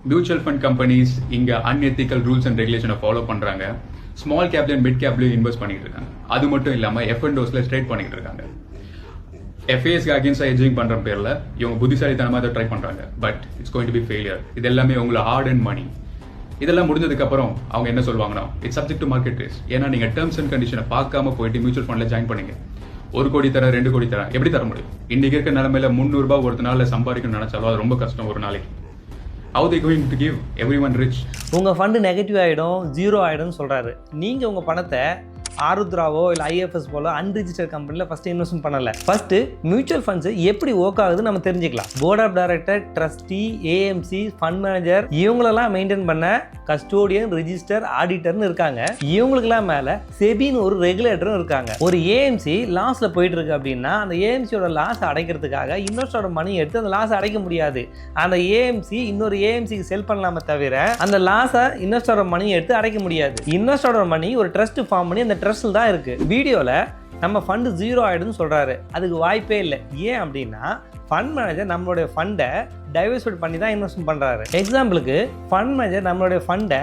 Mutual fund companies இங்கே unethical rules and ரெகுலேஷனை follow பண்ணுறாங்க. Small கேப்ல மிட் கேப்லயும் இன்வெஸ்ட் பண்ணிட்டு இருக்காங்க. அது மட்டும் இல்லாமல் F&Oஸ்ல ட்ரேட் பண்ணிட்டு இருக்காங்க. FASக்கு அகேன்ஸ்டா ஹெட்ஜிங் பண்ற பேர்ல இவங்க புத்திசாலித்தனமா அதை ட்ரை பண்றாங்க. But it's going to be failure. இது எல்லாமே உங்களோட ஹார்ட் அண்ட் மணி. இதெல்லாம் முடிஞ்சதுக்கு அப்புறம் அவங்க என்ன சொல்லுவாங்கன்னா, it's subject to market risk. ஏன்னா நீங்க டேர்ம்ஸ் அண்ட் கண்டிஷனை பார்க்காம போயிட்டு மியூச்சுவல் ஃபண்ட்ல ஜாயின் பண்ணீங்க. 1 கோடி தர 2 கோடி தர எப்படி தர முடியும்? இன்னைக்கு இருக்க நிலைமையில 300 ரூபாய் ஒரு நாள்ல சம்பாதிக்கணும்னு நினைச்சாலும் அது ரொம்ப கஷ்டம். ஒரு நாளைக்கு how they going to give everyone rich? உங்கள் ஃபண்டு நெகட்டிவ் ஆகிடும், ஜீரோ ஆகிடும்னு சொல்கிறாரு. நீங்கள் உங்கள் பணத்தை ஆருத்ராவோ இல்லை IFS போல அன்ரிஜிஸ்டர் கம்பெனியில் ஃபஸ்ட்டு இன்வெஸ்ட்மெண்ட் பண்ணலை. ஃபஸ்ட்டு மியூச்சுவல் ஃபண்ட்ஸ் எப்படி ஒர்க் ஆகுதுன்னு நம்ம தெரிஞ்சுக்கலாம். Board of director, trustee, AMC, fund manager இவங்களெல்லாம் மெயின்டைன் பண்ண கஸ்டோடியன், ரிஜிஸ்டர், ஆடிட்டர்னு இருக்காங்க. இவங்களுக்கெல்லாம் மேலே செபின்னு ஒரு ரெகுலேட்டரும் இருக்காங்க. ஒரு AMC லாஸில் போயிட்டு இருக்கு அப்படின்னா அந்த AMCயோட லாஸ் அடைக்கிறதுக்காக இன்வெஸ்டரோட மணி எடுத்து அந்த லாஸை அடைக்க முடியாது. அந்த AMC இன்னொரு AMCக்கு செல் பண்ணலாமே தவிர அந்த லாஸை இன்வெஸ்டரோட மணி எடுத்து அடைக்க முடியாது. இன்வெஸ்டரோட மணி ஒரு ட்ரஸ்ட் ஃபார்ம் பண்ணி அந்த ட்ரஸ்ட்டில் தான் இருக்குது. வீடியோவில் நம்ம ஃபண்டு ஜீரோ ஆகிடுன்னு சொல்கிறாரு. அதுக்கு வாய்ப்பே இல்லை. ஏன் அப்படின்னா ஃபண்ட் மேனேஜர் நம்மளுடைய ஃபண்டை டைவர்சிஃபை பண்ணி தான் இன்வெஸ்ட்மெண்ட் பண்ணுறாரு. எக்ஸாம்பிளுக்கு ஃபண்ட் மேனேஜர் நம்மளுடைய ஃபண்டை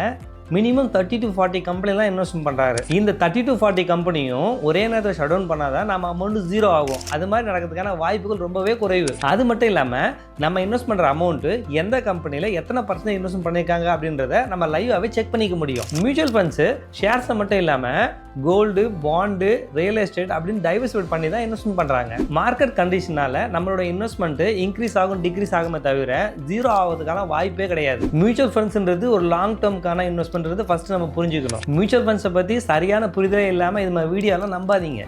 மினிமம் 30 to 40 கம்பெனிலாம் இன்வெஸ்ட்மெண்ட் பண்ணுறாரு. இந்த 30 to 40 கம்பெனியும் ஒரே நேரத்தில் ஷட் டவுன் பண்ணாதான் நம்ம அமௌண்ட் ஜீரோ ஆகும். அது மாதிரி நடக்கிறதுக்கான வாய்ப்புகள் ரொம்பவே குறைவு. அது மட்டும் இல்லாமல் நம்ம இன்வெஸ்ட் பண்ணுற அமௌண்ட்டு எந்த கம்பெனியில் எத்தனை % இன்வெஸ்ட்மெண்ட் பண்ணியிருக்காங்க அப்படின்றத நம்ம லைவாகவே செக் பண்ணிக்க முடியும். மியூச்சுவல் ஃபண்ட்ஸு ஷேர்ஸை மட்டும் இல்லாமல் கோல்டு, பாண்டு, ரியல் எஸ்டேட் அப்படின்னு டைவர்சிஃபை பண்ணி தான் இன்வெஸ்ட்மெண்ட் பண்ணுறாங்க. மார்க்கெட் கண்டிஷனால நம்மளோட இன்வெஸ்ட்மெண்ட்டு இன்க்ரீஸ் ஆகும், டிக்ரீஸ் ஆகுமே தவிர ஜீரோ ஆகிறதுக்கான வாய்ப்பே கிடையாது. மியூச்சுவல் ஃபண்ட்ஸ்ன்றது ஒரு லாங் டேர்முக்கான இன்வெஸ்ட்மெண்ட் ஃபர்ஸ்ட் நம்ம புரிஞ்சுக்கணும். மியூச்சுவல் ஃபண்ட்ஸை பற்றி சரியான புரிதலே இல்லாமல் இது மாதிரி வீடியோலாம் நம்பாதீங்க.